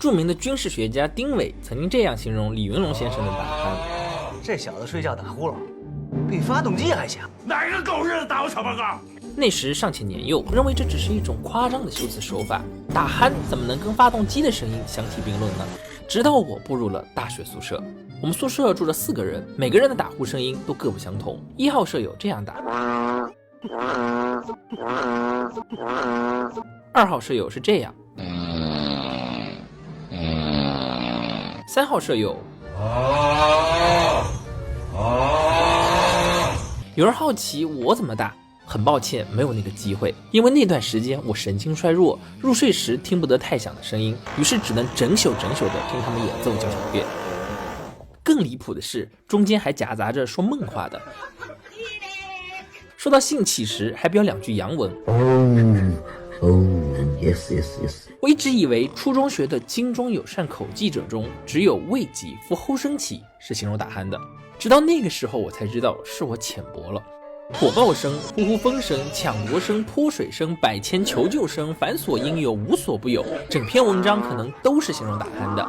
著名的军事学家丁伟曾经这样形容李云龙先生的打鼾：这小子睡觉打呼噜，比发动机还响。哪个狗日的打我小报告？那时尚且年幼，认为这只是一种夸张的修辞手法，打鼾怎么能跟发动机的声音相提并论呢？直到我步入了大学宿舍，我们宿舍住着4个人，每个人的打呼声音都各不相同。1号舍友这样打，2号舍友是这样，3号舍友。有人好奇我怎么打，很抱歉没有那个机会，因为那段时间我神经衰弱，入睡时听不得太响的声音，于是只能整宿的听他们演奏交响乐。更离谱的是，中间还夹杂着说梦话的，说到兴起时还飙2句洋文。yes。我一直以为初中学的经中有善口技者中，只有未几夫后生起是形容打鼾的，直到那个时候我才知道是我浅薄了。火爆声、呼呼风声、抢夺声、泼水声、百千求救声，凡所应有，无所不有，整篇文章可能都是形容打鼾的。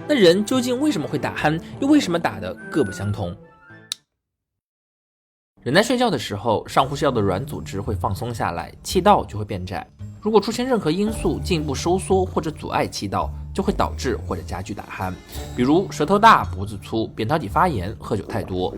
那人究竟为什么会打鼾，又为什么打得各不相同？人在睡觉的时候，上呼吸道的软组织会放松下来，气道就会变窄。如果出现任何因素进一步收缩或者阻碍气道，就会导致或者加剧打鼾，比如舌头大、脖子粗、扁桃体发炎、喝酒太多。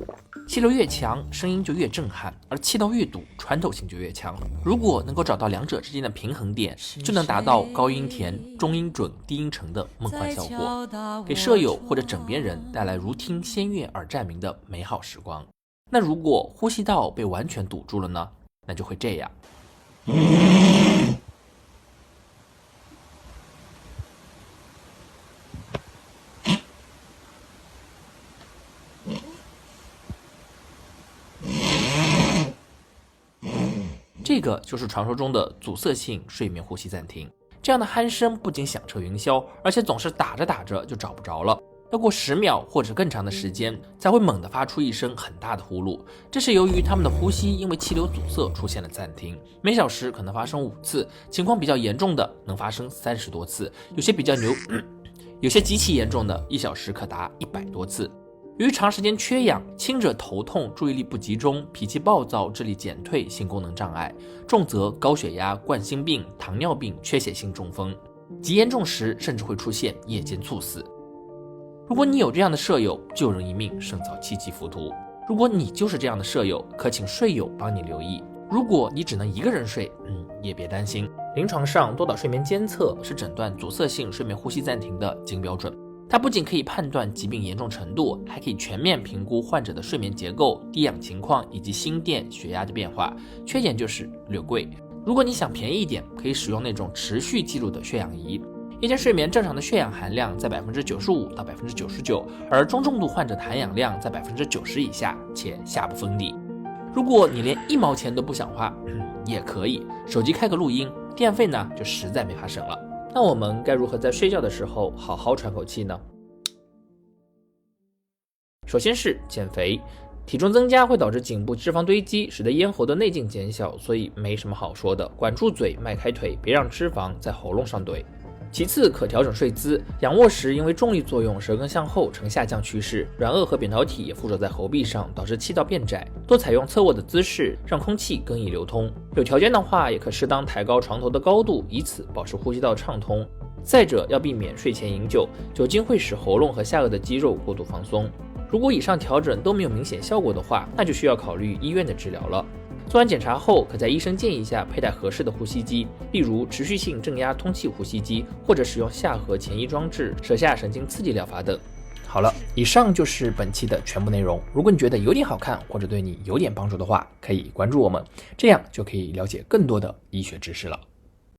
气流越强，声音就越震撼，而气道越堵，穿透性就越强。如果能够找到两者之间的平衡点，就能达到高音甜、中音准、低音沉的梦幻效果，给舍友或者枕边人带来如听仙乐耳暂明的美好时光。那如果呼吸道被完全堵住了呢？那就会这样。这个就是传说中的阻塞性睡眠呼吸暂停。这样的鼾声不仅响彻云霄，而且总是打着打着就找不着了，要过10秒或者更长的时间才会猛地发出一声很大的呼噜。这是由于他们的呼吸因为气流阻塞出现了暂停，每小时可能发生5次，情况比较严重的能发生30多次，有些极其严重的1小时可达100多次。由于长时间缺氧，轻者头痛、注意力不集中、脾气暴躁、智力减退、性功能障碍，重则高血压、冠心病、糖尿病、缺血性中风，极严重时甚至会出现夜间猝死。如果你有这样的舍友，救人一命胜造7级浮屠。如果你就是这样的舍友，可请睡友帮你留意。如果你只能一个人睡，也别担心，临床上多导睡眠监测是诊断阻塞性睡眠呼吸暂停的金标准。它不仅可以判断疾病严重程度，还可以全面评估患者的睡眠结构、低氧情况以及心电、血压的变化。缺点就是略贵。如果你想便宜一点，可以使用那种持续记录的血氧仪。夜间睡眠正常的血氧含量在 95%到 99%， 而中重度患者的含氧量在 90% 以下，且下不封顶。如果你连1毛钱都不想花，也可以手机开个录音，电费呢就实在没法省了。那我们该如何在睡觉的时候好好喘口气呢？首先是减肥，体重增加会导致颈部脂肪堆积，使得咽喉的内径减小，所以没什么好说的，管住嘴，迈开腿，别让脂肪在喉咙上堆。其次，可调整睡姿，仰卧时因为重力作用，舌根向后呈下降趋势，软腭和扁桃体也附着在喉壁上，导致气道变窄。多采用侧卧的姿势，让空气更易流通。有条件的话，也可适当抬高床头的高度，以此保持呼吸道畅通。再者，要避免睡前饮酒，酒精会使喉咙和下颚的肌肉过度放松。如果以上调整都没有明显效果的话，那就需要考虑医院的治疗了。做完检查后，可在医生建议下佩戴合适的呼吸机，例如持续性正压通气呼吸机，或者使用下颌前移装置、舌下神经刺激疗法等。好了，以上就是本期的全部内容。如果你觉得有点好看，或者对你有点帮助的话，可以关注我们，这样就可以了解更多的医学知识了。